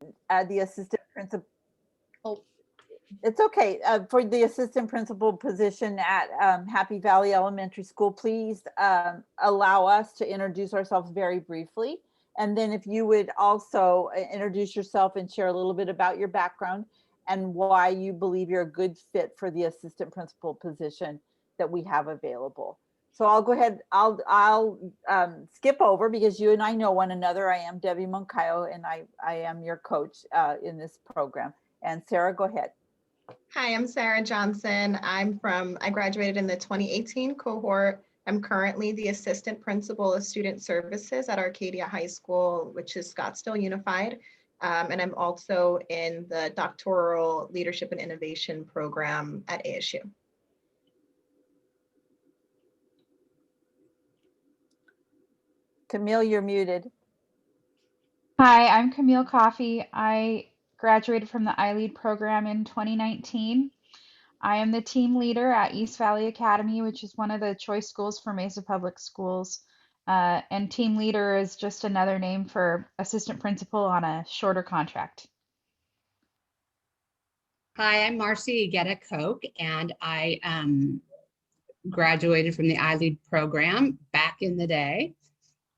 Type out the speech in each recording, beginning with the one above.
the assistant principal. Oh, It's okay. For the assistant principal position at Happy Valley Elementary School, please allow us to introduce ourselves very briefly. And then if you would also introduce yourself and share a little bit about your background and why you believe you're a good fit for the assistant principal position that we have available. So I'll go ahead, I'll skip over because you and I know one another. I am Debbie Moncayo and I am your coach in this program. And Sarah, go ahead. Hi, I'm Sarah Johnson. I graduated in the 2018 cohort. I'm currently the assistant principal of student services at Arcadia High School, which is Scottsdale Unified. And I'm also in the doctoral leadership and innovation program at ASU. Camille, you're muted. Hi, I'm Camille Coffey. I graduated from the iLead program in 2019. I am the team leader at East Valley Academy, which is one of the choice schools for Mesa Public Schools. And team leader is just another name for assistant principal on a shorter contract. Hi, I'm Marcy Getta Koch, and I graduated from the iLead program back in the day.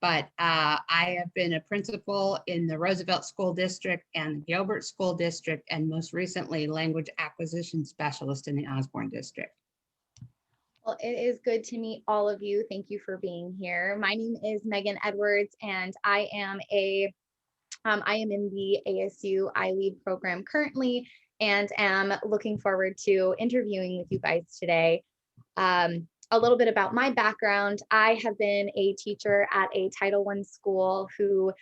But I have been a principal in the Roosevelt School District and the Gilbert School District, and most recently, language acquisition specialist in the Osborne District. well, it is good to meet all of you. Thank you for being here. My name is Megan Edwards, and I am in the ASU iLead program currently, and am looking forward to interviewing with you guys today. A little bit about my background. I have been a teacher at a Title I school who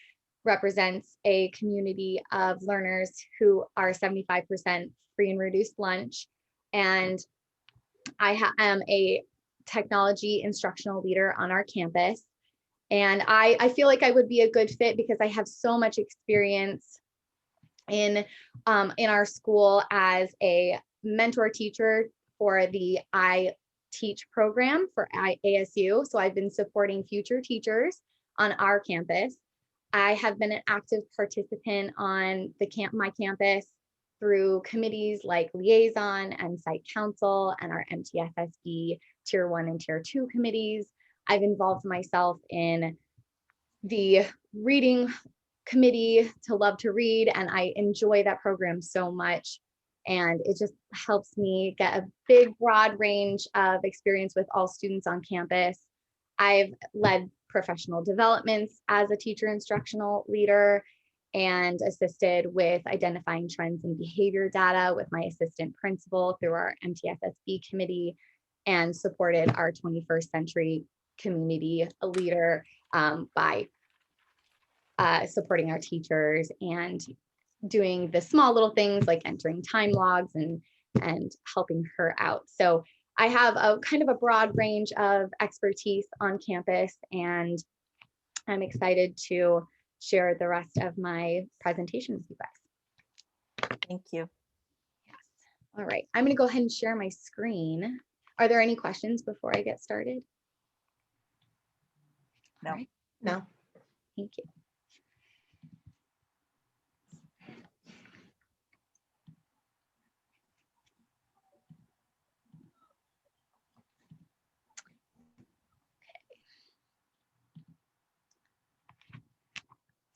represents a community of learners who are 75% free and reduced lunch. And I am a technology instructional leader on our campus. And I feel like I would be a good fit because I have so much experience in our school as a mentor teacher for the Teach program for ASU. So I've been supporting future teachers on our campus. I have been an active participant on my campus through committees like Liaison and Site Council and our MTSSB Tier 1 and Tier 2 committees. I've involved myself in the reading committee to Love to Read, and I enjoy that program so much. And it just helps me get a big, broad range of experience with all students on campus. I've led professional developments as a teacher instructional leader and assisted with identifying trends in behavior data with my assistant principal through our MTSSB committee, and supported our 21st century community leader by supporting our teachers and doing the small little things like entering time logs and helping her out. So I have a kind of a broad range of expertise on campus, and I'm excited to share the rest of my presentation with you guys. Thank you. Yes. All right, I'm going to go ahead and share my screen. Are there any questions before I get started? No. All right. No. Thank you.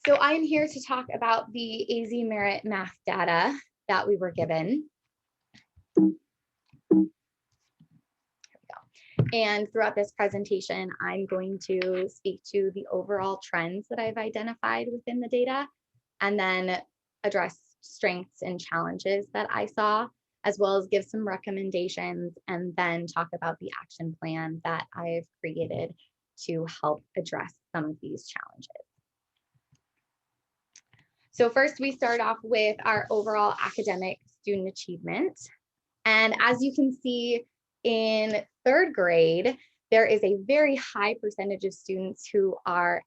So I'm here to talk about the AZ Merit math data that we were given. Here we go. And throughout this presentation, I'm going to speak to the overall trends that I've identified within the data, and then address strengths and challenges that I saw, as well as give some recommendations, and then talk about the action plan that I've created to help address some of these challenges. So first, we start off with our overall academic student achievement. And as you can see in third grade, there is a very high percentage of students who are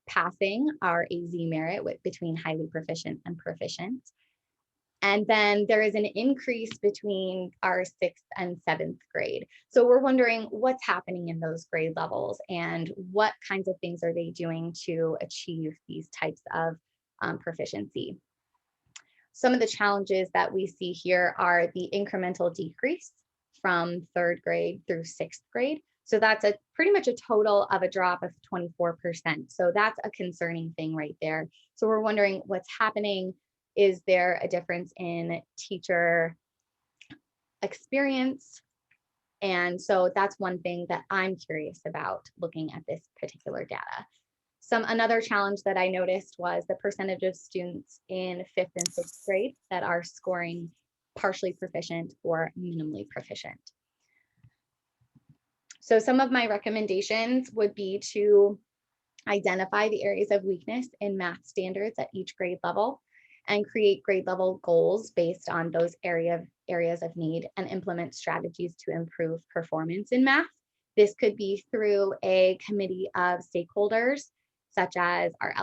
passing our AZ merit between highly proficient and proficient. And then there is an increase between our 6th and 7th grade. So we're wondering what's happening in those grade levels and what kinds of things are they doing to achieve these types of proficiency. Some of the challenges that we see here are the incremental decrease from 3rd grade through 6th grade. So that's pretty much a total of a drop of 24%. So that's a concerning thing right there. So we're wondering what's happening. Is there a difference in teacher experience? And so that's one thing that I'm curious about looking at this particular data. Another challenge that I noticed was the percentage of students in 5th and 6th grade that are scoring partially proficient or minimally proficient. So some of my recommendations would be to identify the areas of weakness in math standards at each grade level and create grade level goals based on those areas of need and implement strategies to improve performance in math. This could be through a committee of stakeholders, such as our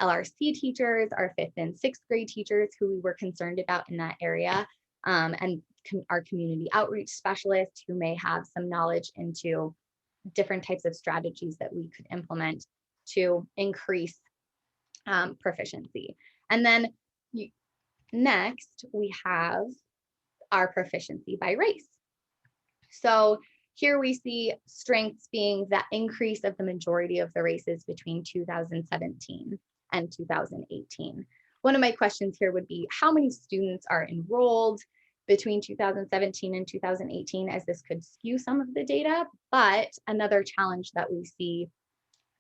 LRC teachers, our 5th and 6th grade teachers who we were concerned about in that area, and our community outreach specialists who may have some knowledge into different types of strategies that we could implement to increase proficiency. And then next, we have our proficiency by race. So here we see strengths being that increase of the majority of the races between 2017 and 2018. One of my questions here would be, how many students are enrolled between 2017 and 2018, as this could skew some of the data. But another challenge that we see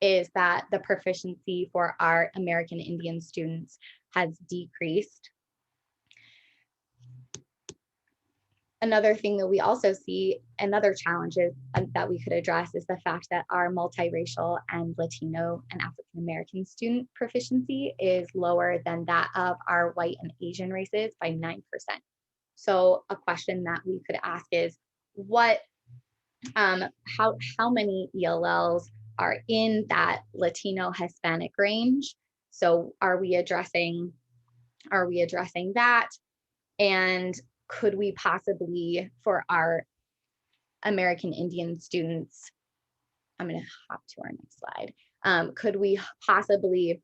is that the proficiency for our American Indian students has decreased. Another thing that we also see, another challenges that we could address, is the fact that our multiracial and Latino and African American student proficiency is lower than that of our white and Asian races by 9%. So a question that we could ask is, how many ELLs are in that Latino Hispanic range? So are we addressing that? And could we possibly, for our American Indian students, I'm going to hop to our next slide. Could we possibly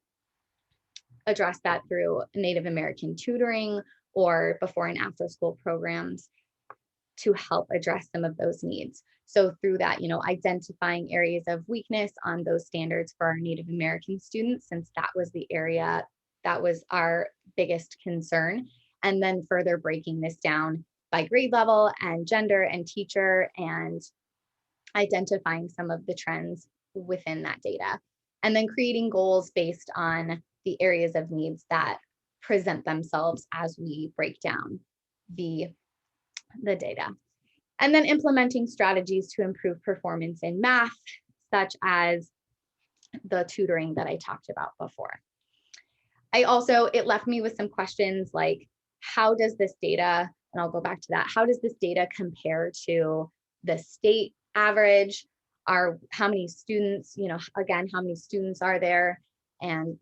address that through Native American tutoring or before and after school programs to help address some of those needs? So through that, identifying areas of weakness on those standards for our Native American students, since that was the area that was our biggest concern. And then further breaking this down by grade level and gender and teacher, and identifying some of the trends within that data. And then creating goals based on the areas of needs that present themselves as we break down the data. And then implementing strategies to improve performance in math, such as the tutoring that I talked about before. It left me with some questions like, how does this data, and I'll go back to that, how does this data compare to the state average? How many students, again, how many students are there? And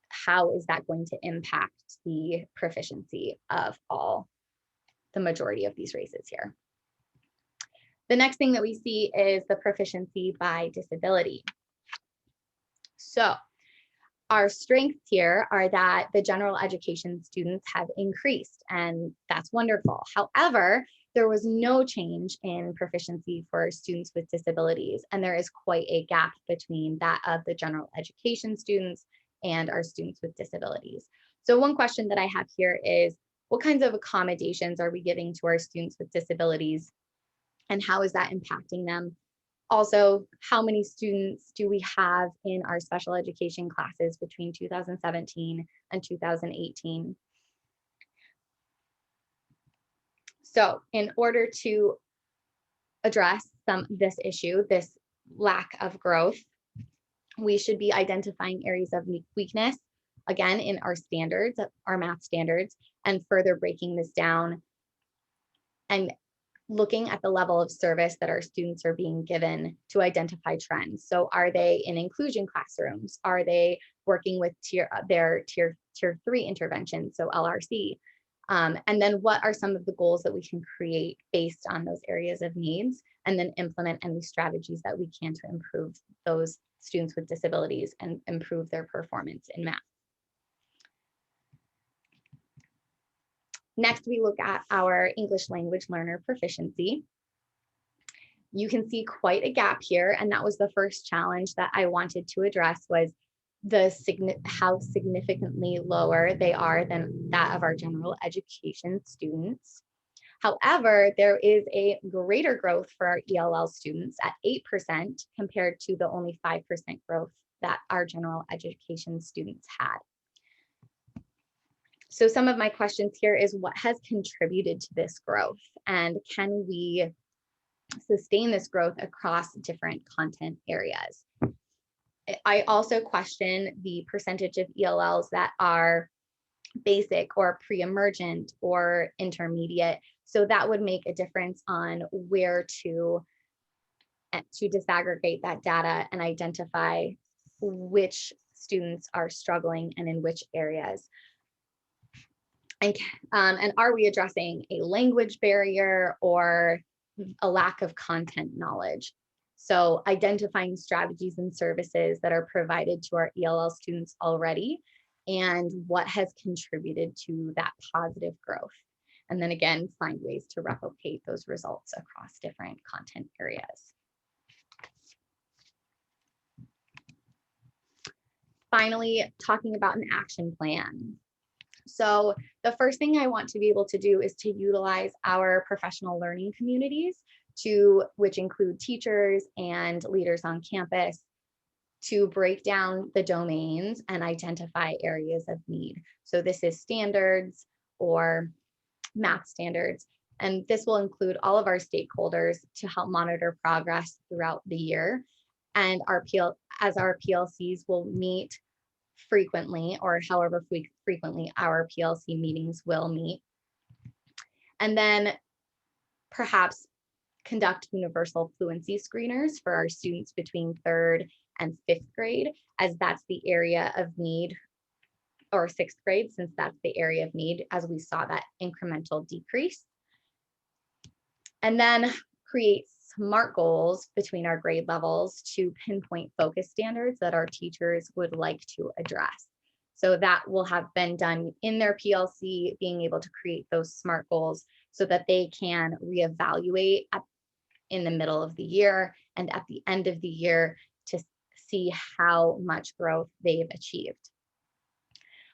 how is that going to impact the proficiency of the majority of these races here? The next thing that we see is the proficiency by disability. So our strengths here are that the general education students have increased, and that's wonderful. However, there was no change in proficiency for students with disabilities, and there is quite a gap between that of the general education students and our students with disabilities. So one question that I have here is, what kinds of accommodations are we giving to our students with disabilities, and how is that impacting them? Also, how many students do we have in our special education classes between 2017 and 2018? So in order to address this issue, this lack of growth, we should be identifying areas of weakness, again, in our standards, our math standards, and further breaking this down and looking at the level of service that our students are being given to identify trends. So are they in inclusion classrooms? Are they working with their tier 3 interventions, so LRC? And then what are some of the goals that we can create based on those areas of needs, and then implement any strategies that we can to improve those students with disabilities and improve their performance in math. Next, we look at our English language learner proficiency. You can see quite a gap here, and that was the first challenge that I wanted to address, was how significantly lower they are than that of our general education students. However, there is a greater growth for our ELL students at 8% compared to the only 5% growth that our general education students had. So some of my questions here is, what has contributed to this growth, and can we sustain this growth across different content areas? I also question the percentage of ELLs that are basic or pre-emergent or intermediate. So that would make a difference on where to disaggregate that data and identify which students are struggling and in which areas. And are we addressing a language barrier or a lack of content knowledge? So identifying strategies and services that are provided to our ELL students already, and what has contributed to that positive growth. And then again, find ways to replicate those results across different content areas. Finally, talking about an action plan. So the first thing I want to be able to do is to utilize our professional learning communities, which include teachers and leaders on campus, to break down the domains and identify areas of need. So this is standards or math standards, and this will include all of our stakeholders to help monitor progress throughout the year. And as our PLCs will meet frequently, or however frequently our PLC meetings will meet. And then perhaps conduct universal fluency screeners for our students between 3rd and 5th grade, as that's the area of need, or 6th grade, since that's the area of need, as we saw that incremental decrease. And then create SMART goals between our grade levels to pinpoint focus standards that our teachers would like to address. So that will have been done in their PLC, being able to create those SMART goals so that they can reevaluate in the middle of the year and at the end of the year to see how much growth they've achieved.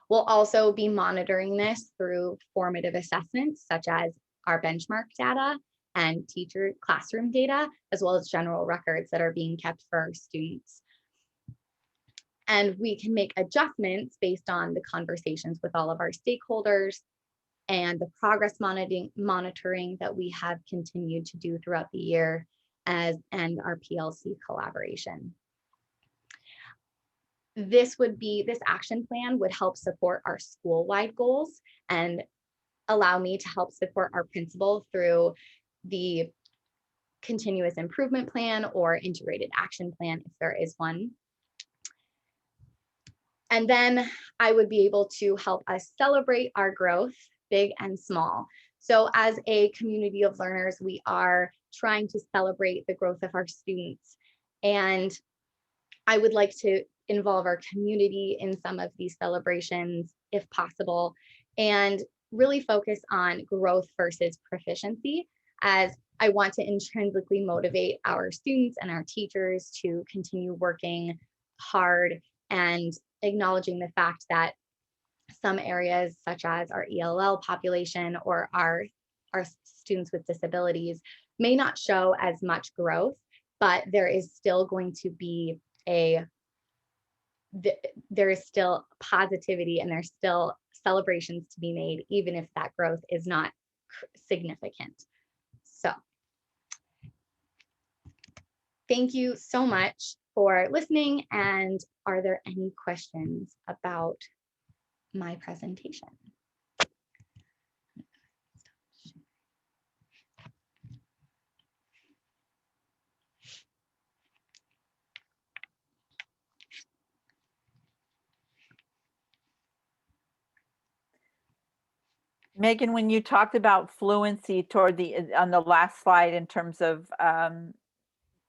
We'll also be monitoring this through formative assessments, such as our benchmark data and teacher classroom data, as well as general records that are being kept for our students. And we can make adjustments based on the conversations with all of our stakeholders and the progress monitoring that we have continued to do throughout the year, and our PLC collaboration. This action plan would help support our school-wide goals and allow me to help support our principal through the continuous improvement plan or integrated action plan, if there is one. And then I would be able to help us celebrate our growth, big and small. So as a community of learners, we are trying to celebrate the growth of our students. And I would like to involve our community in some of these celebrations, if possible, and really focus on growth versus proficiency, as I want to intrinsically motivate our students and our teachers to continue working hard and acknowledging the fact that some areas, such as our ELL population or our students with disabilities, may not show as much growth, but there is still going to be there is still positivity and there's still celebrations to be made, even if that growth is not significant. So thank you so much for listening. And are there any questions about my presentation? Megan, when you talked about fluency on the last slide in terms of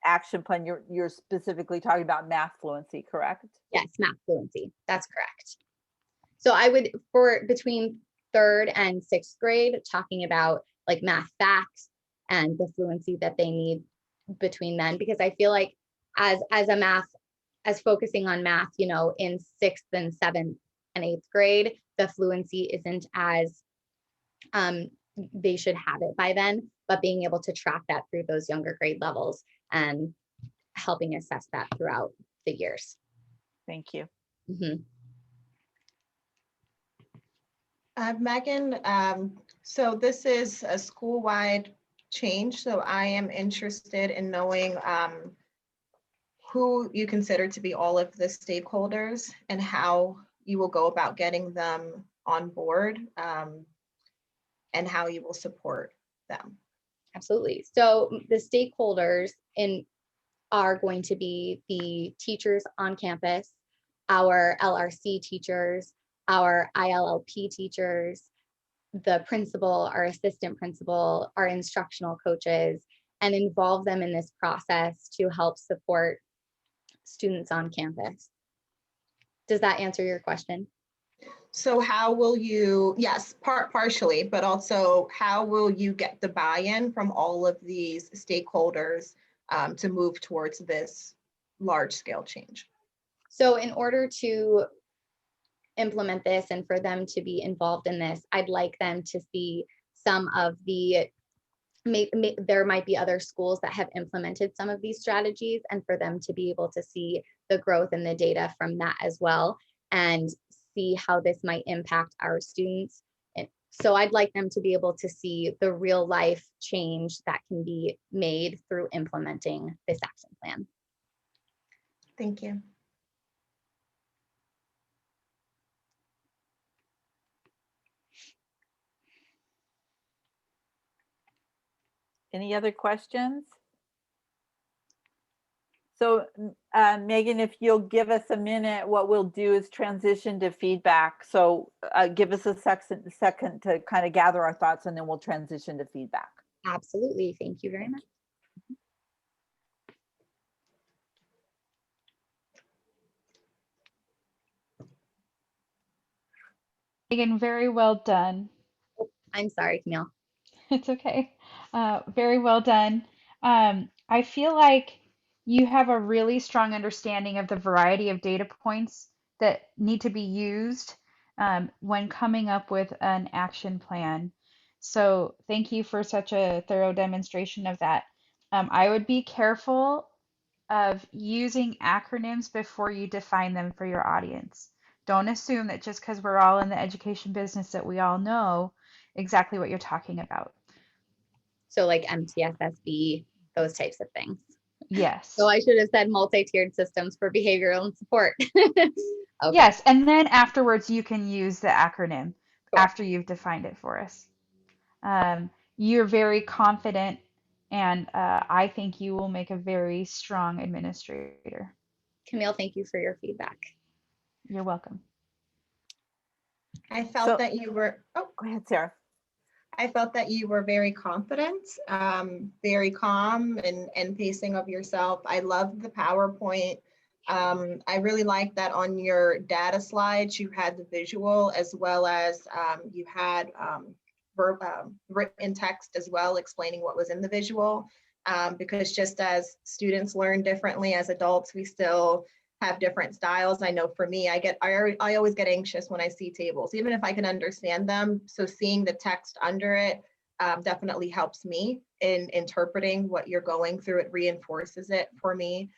action plan, you're specifically talking about math fluency, correct? Yes, math fluency, that's correct. So I would, for between 3rd and 6th grade, talking about like math facts and the fluency that they need between then, because I feel like as focusing on math, you know, in 6th and 7th and 8th grade, the fluency isn't as they should have it by then, but being able to track that through those younger grade levels and helping assess that throughout the years. Thank you. Mm-hmm. Megan, so this is a school-wide change, so I am interested in knowing who you consider to be all of the stakeholders and how you will go about getting them on board, and how you will support them. Absolutely. So the stakeholders are going to be the teachers on campus, our LRC teachers, our ILLP teachers, the principal, our assistant principal, our instructional coaches, and involve them in this process to help support students on campus. Does that answer your question? So how will you, yes, partially, but also how will you get the buy-in from all of these stakeholders to move towards this large scale change? So in order to implement this and for them to be involved in this, I'd like them to see some of the, there might be other schools that have implemented some of these strategies, and for them to be able to see the growth and the data from that as well, and see how this might impact our students. And so I'd like them to be able to see the real life change that can be made through implementing this action plan. Thank you. Any other questions? So Megan, if you'll give us a minute, what we'll do is transition to feedback. So give us a second to kind of gather our thoughts, and then we'll transition to feedback. Absolutely. Thank you very much. Megan, very well done. I'm sorry, Camille. It's okay. Very well done. I feel like you have a really strong understanding of the variety of data points that need to be used when coming up with an action plan. So thank you for such a thorough demonstration of that. I would be careful of using acronyms before you define them for your audience. Don't assume that just because we're all in the education business that we all know exactly what you're talking about. So like MTSSB, those types of things. Yes. So I should have said multi-tiered systems for behavioral and support. Okay. Yes, and then afterwards you can use the acronym Cool. after you've defined it for us. You're very confident, and I think you will make a very strong administrator. Camille, thank you for your feedback. You're welcome. I felt that you were, Go ahead, Sarah. I felt that you were very confident, very calm and pacing of yourself. I loved the PowerPoint. I really like that on your data slides, you had the visual as well as you had written text as well, explaining what was in the visual. Because just as students learn differently as adults, we still have different styles. I know for me, I always get anxious when I see tables, even if I can understand them. So seeing the text under it definitely helps me in interpreting what you're going through. It reinforces it for me.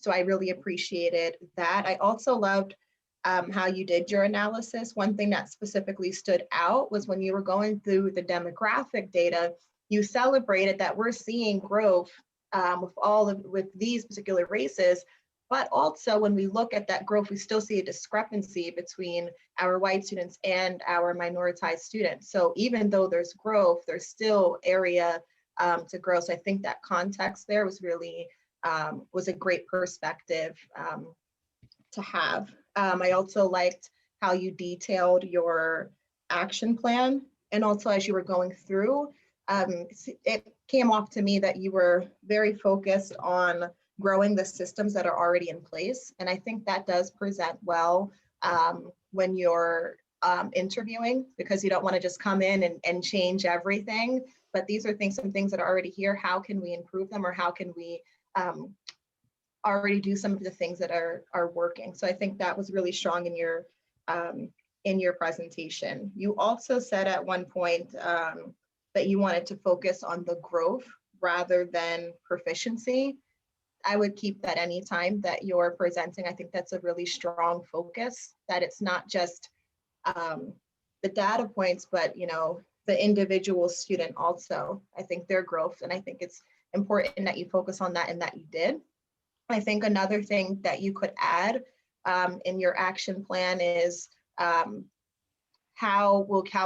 So I really appreciated that. I also loved how you did your analysis. One thing that specifically stood out was when you were going through the demographic data, you celebrated that we're seeing growth with these particular races. But also when we look at that growth, we still see a discrepancy between our white students and our minoritized students. So even though there's growth, there's still area to grow. So I think that context there was really, was a great perspective to have. I also liked how you detailed your action plan. And also as you were going through, it came off to me that you were very focused on growing the systems that are already in place. And I think that does present well when you're interviewing, because you don't want to just come in and change everything. But these are some things that are already here. How can we improve them, or how can we already do some of the things that are working? So I think that was really strong in your presentation. You also said at one point that you wanted to focus on the growth rather than proficiency. I would keep that anytime that you're presenting. I think that's a really strong focus, that it's not just the data points, but the individual student also. I think their growth, and I think it's important that you focus on that, and that you did. I think another thing that you could add in your action plan is how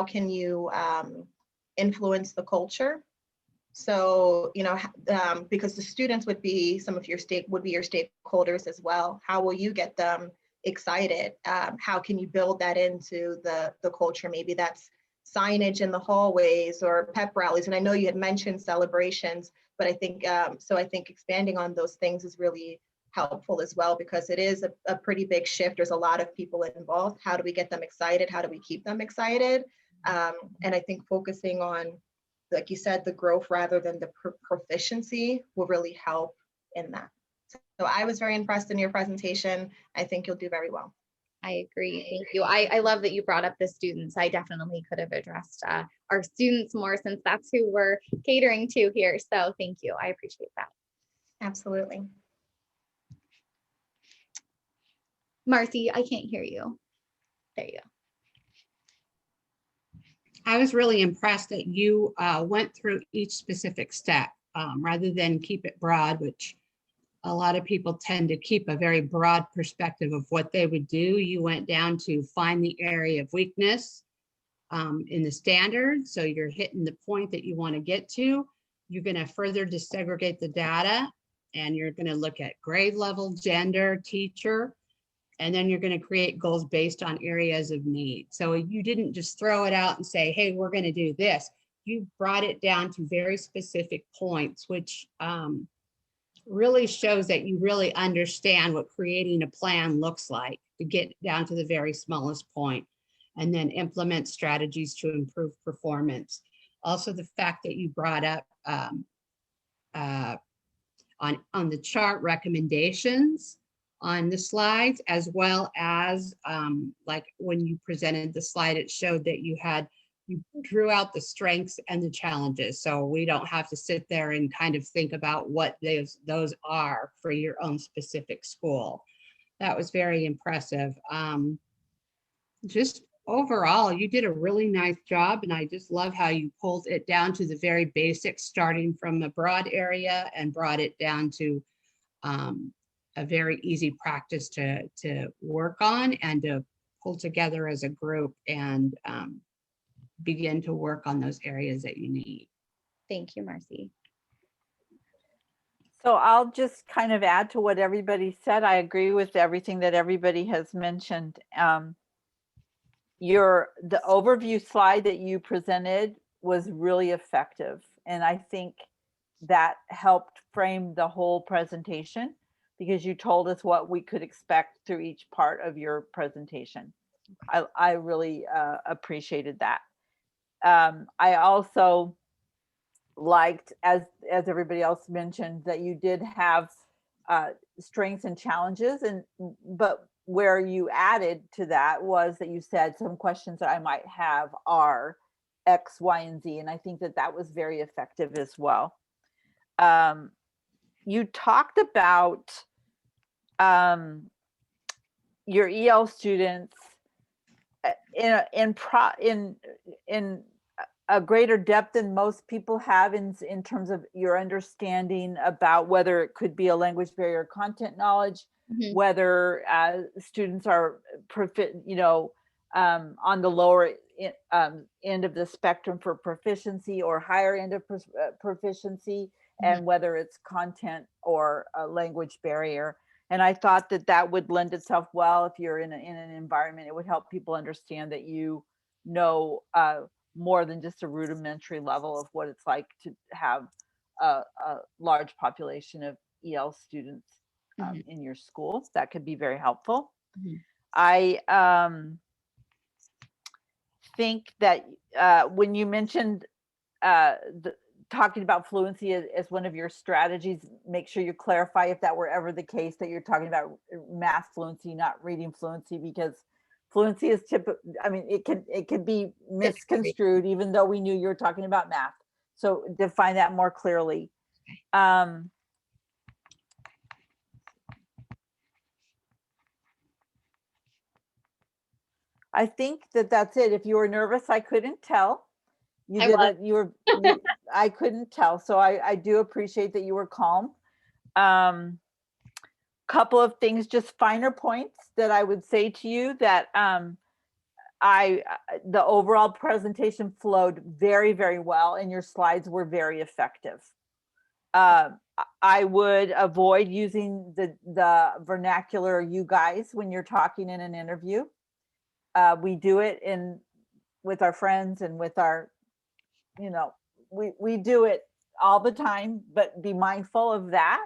can you influence the culture? So, because the students would be your stakeholders as well. How will you get them excited? How can you build that into the culture? Maybe that's signage in the hallways or pep rallies. And I know you had mentioned celebrations, but I think expanding on those things is really helpful as well, because it is a pretty big shift. There's a lot of people involved. How do we get them excited? How do we keep them excited? And I think focusing on, like you said, the growth rather than the proficiency will really help in that. So I was very impressed in your presentation. I think you'll do very well. I agree. Thank you. I love that you brought up the students. I definitely could have addressed our students more, since that's who we're catering to here. So thank you. I appreciate that. Absolutely. Marcy, I can't hear you. There you go. I was really impressed that you went through each specific step rather than keep it broad, which a lot of people tend to keep a very broad perspective of what they would do. You went down to find the area of weakness in the standard. So you're hitting the point that you want to get to. You're going to further desegregate the data, and you're going to look at grade level, gender, teacher, and then you're going to create goals based on areas of need. So you didn't just throw it out and say, hey, we're going to do this. You brought it down to very specific points, which really shows that you really understand what creating a plan looks like, to get down to the very smallest point, and then implement strategies to improve performance. Also, the fact that you brought up on the chart recommendations on the slides, as well as like when you presented the slide, it showed that you drew out the strengths and the challenges. So we don't have to sit there and kind of think about what those are for your own specific school. That was very impressive. Just overall, you did a really nice job, and I just love how you pulled it down to the very basics, starting from a broad area and brought it down to a very easy practice to work on and to pull together as a group and begin to work on those areas that you need. Thank you, Marcy. So I'll just kind of add to what everybody said. I agree with everything that everybody has mentioned. The overview slide that you presented was really effective. And I think that helped frame the whole presentation, because you told us what we could expect through each part of your presentation. I really appreciated that. I also liked, as everybody else mentioned, that you did have strengths and challenges, but where you added to that was that you said some questions that I might have are X, Y, and Z, and I think that was very effective as well. You talked about your EL students in a greater depth than most people have in terms of your understanding about whether it could be a language barrier, content knowledge, whether students are on the lower end of the spectrum for proficiency or higher end of proficiency, and whether it's content or a language barrier. And I thought that would lend itself well if you're in an environment. It would help people understand that you know more than just a rudimentary level of what it's like to have a large population of EL students in your school. That could be very helpful. I think that when you mentioned talking about fluency as one of your strategies, make sure you clarify if that were ever the case that you're talking about math fluency, not reading fluency, because fluency is typical. I mean, it can be misconstrued, even though we knew you were talking about math. So define that more clearly. I think that's it. If you were nervous, I couldn't tell. I couldn't tell. So I do appreciate that you were calm. Couple of things, just finer points that I would say to you, that the overall presentation flowed very, very well, and your slides were very effective. I would avoid using the vernacular "you guys" when you're talking in an interview. We do it with our friends and with our, we do it all the time, but be mindful of that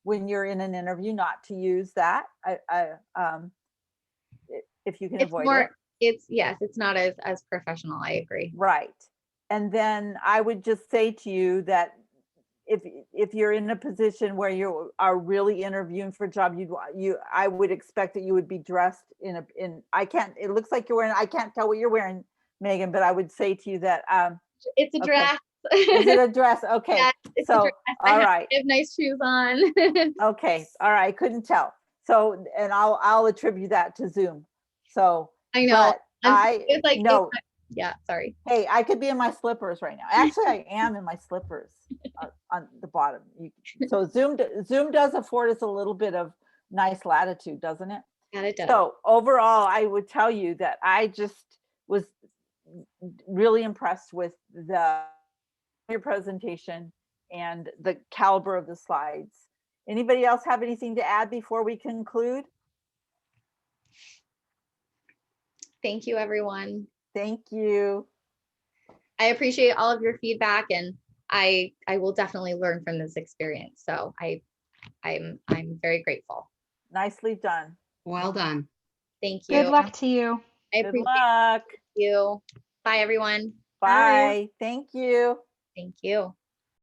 when you're in an interview, not to use that. If you can avoid it. It's not as professional. I agree. Right. And then I would just say to you that if you're in a position where you are really interviewing for a job, I would expect that you would be dressed it looks like you're wearing, I can't tell what you're wearing, Megan, but I would say to you that it's a dress. Is it a dress? Okay. Yeah, it's a dress. All right. I have nice shoes on. Okay. All right. I couldn't tell. So, and I'll attribute that to Zoom. So I know. It's like, no. Yeah, sorry. Hey, I could be in my slippers right now. Actually, I am in my slippers on the bottom. So Zoom does afford us a little bit of nice latitude, doesn't it? Yeah, it does. So overall, I would tell you that I just was really impressed with your presentation and the caliber of the slides. Anybody else have anything to add before we conclude? Thank you, everyone. Thank you. I appreciate all of your feedback, and I will definitely learn from this experience. So I'm very grateful. Nicely done. Well done. Thank you. Good luck to you. I Good appreciate luck. you. Bye, everyone. Bye. Thank you. Thank you.